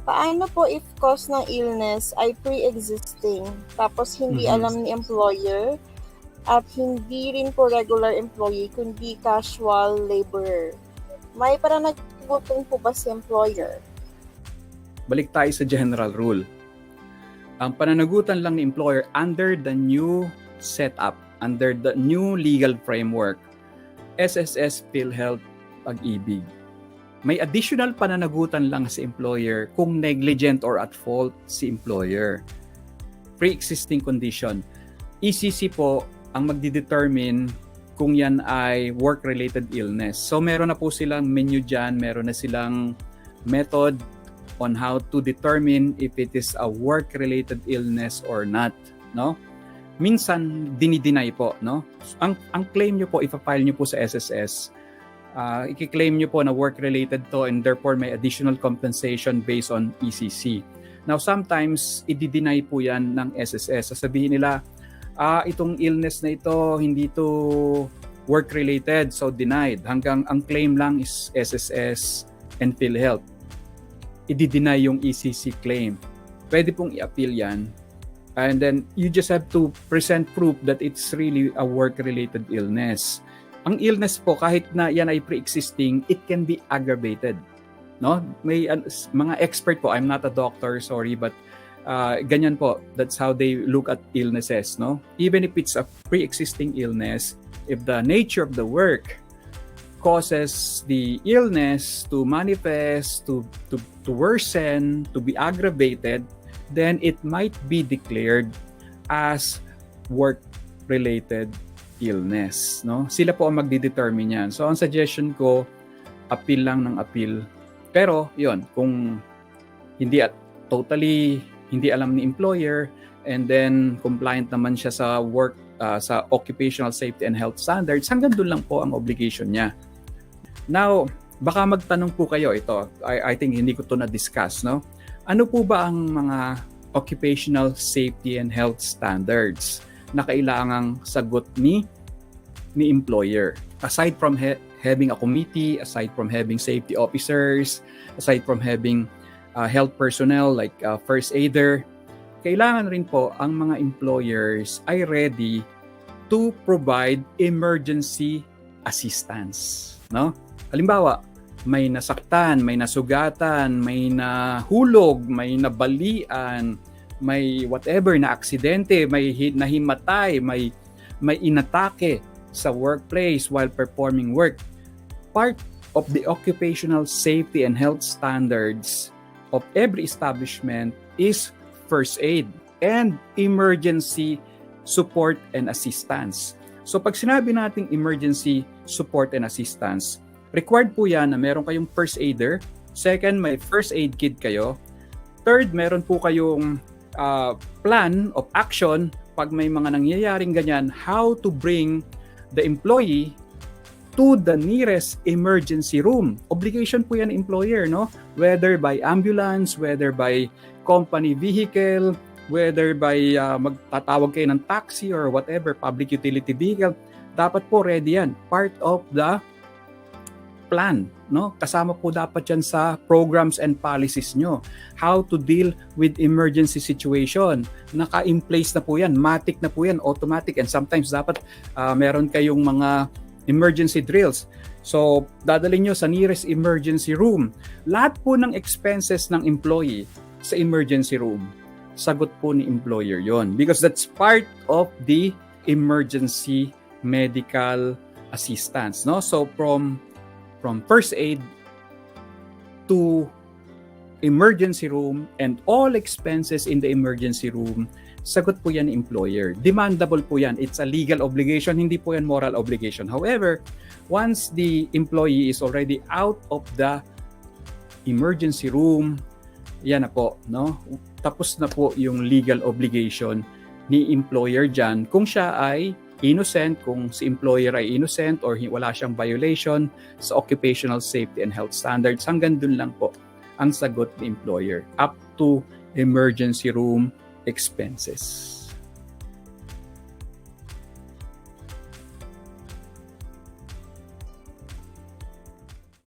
Paano po if cause ng illness ay pre-existing tapos hindi alam ni employer at hindi rin po regular employee kundi casual laborer? May pananagutan po ba si employer? Balik tayo sa general rule. Ang pananagutan lang ni employer under the new setup, under the new legal framework, SSS, PhilHealth, Pag-ibig. May additional pananagutan lang si employer kung negligent or at fault si employer. Pre-existing condition. ECC po ang magdidetermine kung yan ay work-related illness. So meron na po silang menu dyan, meron na silang method on how to determine if it is a work-related illness or not, no? Minsan dinideny po, no? Ang claim nyo po, ipa-file nyo po sa SSS, i-claim nyo po na work-related to and therefore may additional compensation based on ECC. Now, sometimes, i-deny po yan ng SSS. Sasabihin nila, itong illness na ito, hindi to work-related, so denied. Hanggang ang claim lang is SSS and PhilHealth. I-deny yung ECC claim. Pwede pong i-appeal yan. And then, you just have to present proof that it's really a work-related illness. Ang illness po, kahit na yan ay pre-existing, it can be aggravated. No? May mga expert po, I'm not a doctor, sorry, but ganyan po. That's how they look at illnesses. No? Even if it's a pre-existing illness, if the nature of the work causes the illness to manifest, to worsen, to be aggravated, then it might be declared as work-related illness, no? Sila po ang magdi-determine yan. So, ang suggestion ko, appeal lang ng appeal. Pero, yon, kung hindi totally hindi alam ni employer and then compliant naman siya sa work, sa occupational safety and health standards, hanggang doon lang po ang obligation niya. Now, baka magtanong po kayo ito. I think hindi ko to na-discuss, no? Ano po ba ang mga occupational safety and health standards na kailangang sagot ni employer? Aside from having a committee, aside from having safety officers, aside from having health personnel like first aider, kailangan rin po ang mga employers ay ready to provide emergency assistance, no? Halimbawa, may nasaktan, may nasugatan, may nahulog, may nabalian, may whatever na aksidente, may nahimatay, may inatake sa workplace while performing work. Part of the occupational safety and health standards of every establishment is first aid and emergency support and assistance. So pag sinabi nating emergency support and assistance, required po yan na meron kayong first aider. Second, may first aid kit kayo. Third, meron po kayong plan of action pag may mga nangyayaring ganyan, how to bring the employee to the nearest emergency room. Obligation po yan ng employer, no? Whether by ambulance, whether by company vehicle, whether by magtatawag kayo ng taxi or whatever, public utility vehicle, dapat po ready yan. Part of the plan, no? Kasama po dapat yan sa programs and policies nyo. How to deal with emergency situation. Naka-in place na po yan, matic na po yan, automatic, and sometimes dapat meron kayong mga emergency drills. So, dadalhin nyo sa nearest emergency room. Lahat po ng expenses ng employee sa emergency room, sagot po ni employer yon, because that's part of the emergency medical assistance, no? So, from first aid to emergency room and all expenses in the emergency room, sagot po yan ng employer. Demandable po yan. It's a legal obligation, hindi po yan moral obligation. However, once the employee is already out of the emergency room, yan na po, no? Tapos na po yung legal obligation ni employer dyan. Kung siya ay innocent, kung si employer ay innocent or wala siyang violation sa occupational safety and health standards, hanggang dun lang po ang sagot ni employer up to emergency room expenses.